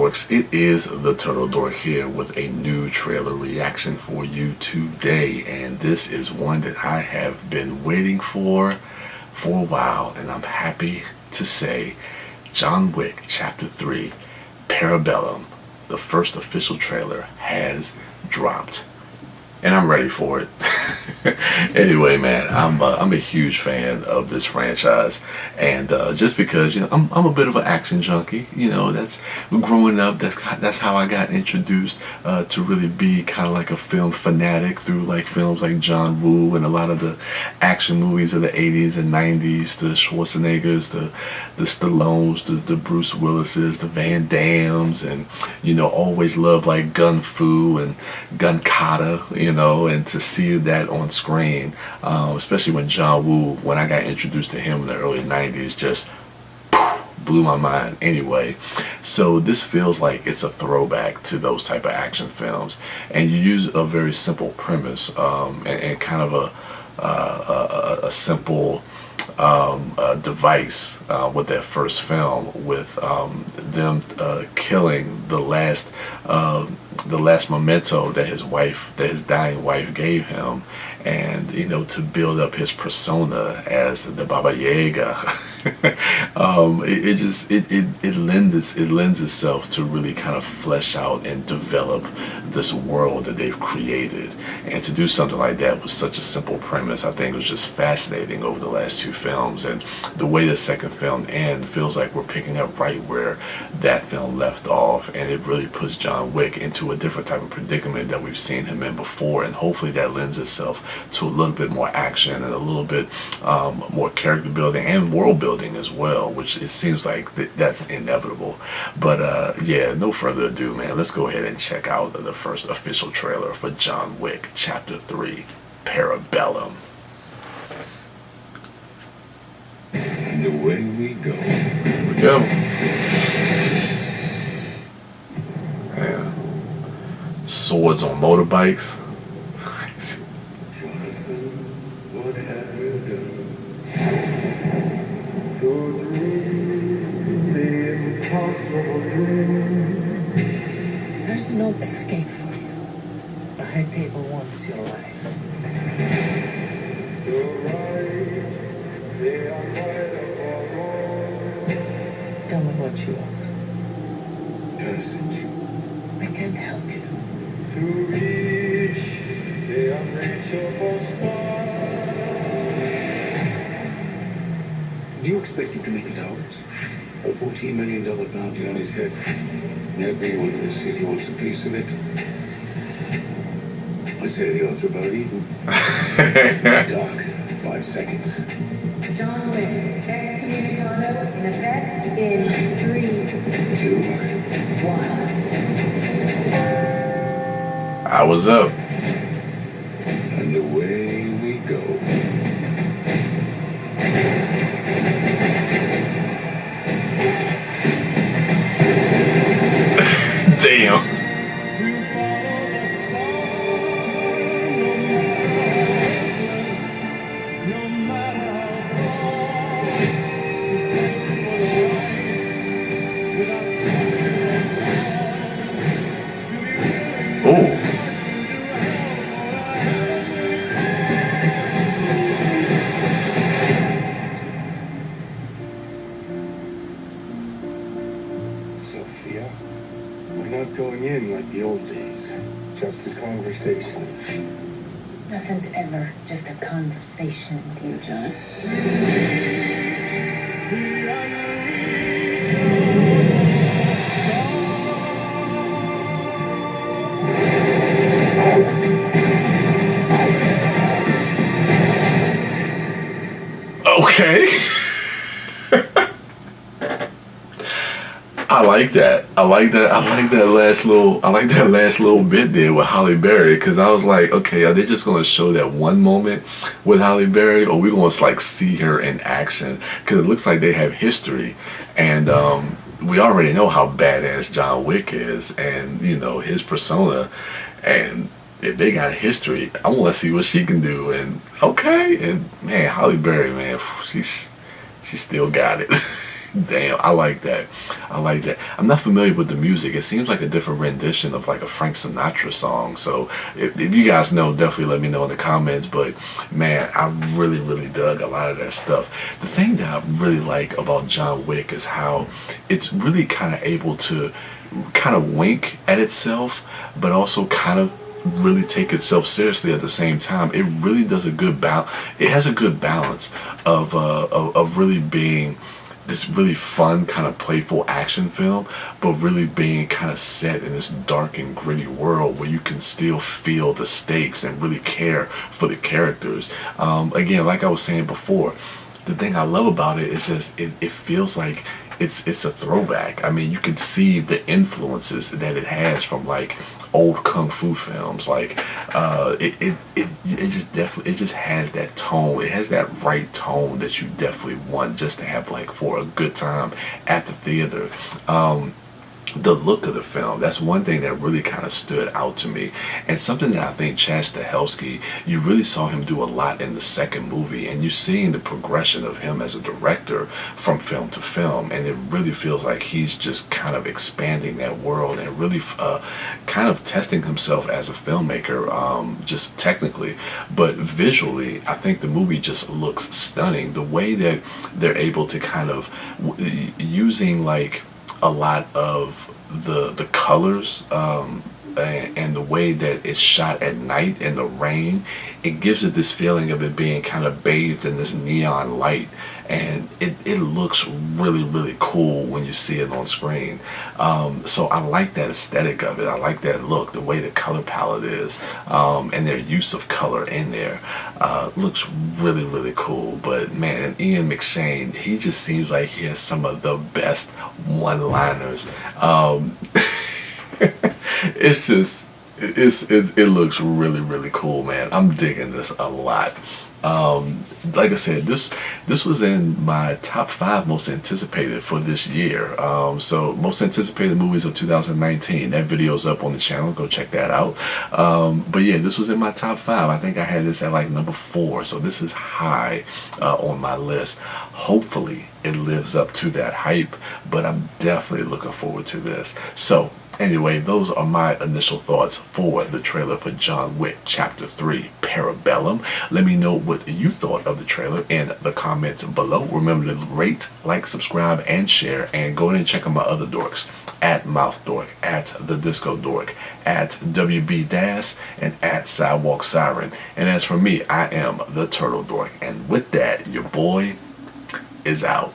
Dorks, it is the Turtle Dork here with a new trailer reaction for you today, and this is one that I have been waiting for a while, and I'm happy to say John Wick Chapter 3 Parabellum, the first official trailer, has dropped, and I'm ready for it. Anyway, man, I'm a huge fan of this franchise, and just because, you know, I'm a bit of an action junkie. You know, that's growing up. That's how I got introduced to really be kind of like a film fanatic through like films like John Woo and a lot of the action movies of the 80s and 90s, the Schwarzeneggers, the Stallones, the Bruce Willises, the Van Dams, and you know, always loved like Gun Fu and Gun Kata, you know, and to see that on screen, especially when John Woo, when I got introduced to him in the early 90s, just blew my mind. Anyway, so this feels like it's a throwback to those type of action films, and you use a very simple premise and kind of a simple device with that first film, with them killing the last memento that his dying wife gave him, and you know, to build up his persona as the Baba Yaga. it lends itself to really kind of flesh out and develop this world that they've created, and to do something like that with such a simple premise, I think was just fascinating over the last two films. And the way the second film ends feels like we're picking up right where that film left off, and it really puts John Wick into a different type of predicament that we've seen him in before, and hopefully that lends itself to a little bit more action and a little bit more character building and world building as well, which it seems like that's inevitable. But yeah, no further ado, man, let's go ahead and check out the first official trailer for John Wick Chapter 3 Parabellum. And away we go. Here we go. Yeah. Swords on motorbikes. Jonathan, what have you done? Your dream, the impossible dream. There's no escape for you. The high table wants your life. You're right, they are right or wrong. Tell me what you want. Passage I can't help you. to reach the unreachable star. Do you expect him to make it out? A $14 million bounty on his head. And everyone in the city wants a piece of it. I say the odds are about even. Dark, 5 seconds. John Wick, excommunicado in effect in 3, 2, 1. I was up. and away we go. Damn. Oh. Sophia, we're not going in like the old days. Just a conversation. Nothing's ever just a conversation with you, John. Okay. I like that. I like that last little bit there with Halle Berry, because I was like, okay, are they just gonna show that one moment with Halle Berry, or we gonna like see her in action? Because it looks like they have history, and we already know how badass John Wick is, and you know, his persona, and if they got history, I want to see what she can do. And okay, and man, Halle Berry, man, she still got it. Damn, I like that. I like that. I'm not familiar with the music. It seems like a different rendition of like a Frank Sinatra song. So if you guys know, definitely let me know in the comments. But man, I really, really dug a lot of that stuff. The thing that I really like about John Wick is how it's really kind of able to kind of wink at itself, but also kind of really take itself seriously at the same time. It really does a good balance. It has a good balance of really being this really fun kind of playful action film, but really being kind of set in this dark and gritty world where you can still feel the stakes and really care for the characters. Again, like I was saying before, the thing I love about it is just it feels like it's a throwback. I mean, you can see the influences that it has from like old kung fu films. Like it just definitely, it just has that tone. It has that right tone that you definitely want just to have like for a good time at the theater. The look of the film, that's one thing that really kind of stood out to me, and something that I think Chad Stahelski, you really saw him do a lot in the second movie, and you're seeing the progression of him as a director from film to film, and it really feels like he's just kind of expanding that world and really kind of testing himself as a filmmaker, just technically, but visually I think the movie just looks stunning. The way that they're able to kind of using like a lot of the colors, and the way that it's shot at night in the rain, it gives it this feeling of it being kind of bathed in this neon light, and it looks really, really cool when you see it on screen. So I like that aesthetic of it. I like that look, the way the color palette is, and their use of color in there looks really, really cool. But man, and Ian McShane, he just seems like he has some of the best one-liners. It's just it looks really, really cool, man. I'm digging this a lot. Like I said, this was in my top 5 most anticipated for this year. So most anticipated movies of 2019. That video's up on the channel. Go check that out. But yeah, this was in my top 5. I think I had this at like number 4. So this is high on my list. Hopefully it lives up to that hype, but I'm definitely looking forward to this. So anyway, those are my initial thoughts for the trailer for John Wick Chapter 3, Parabellum. Let me know what you thought of the trailer in the comments below. Remember to rate, like, subscribe, and share. And go ahead and check out my other dorks. At MouthDork, at TheDiscoDork, at WB Das, and at Sidewalk Siren. And as for me, I am the Turtle Dork. And with that, your boy is out.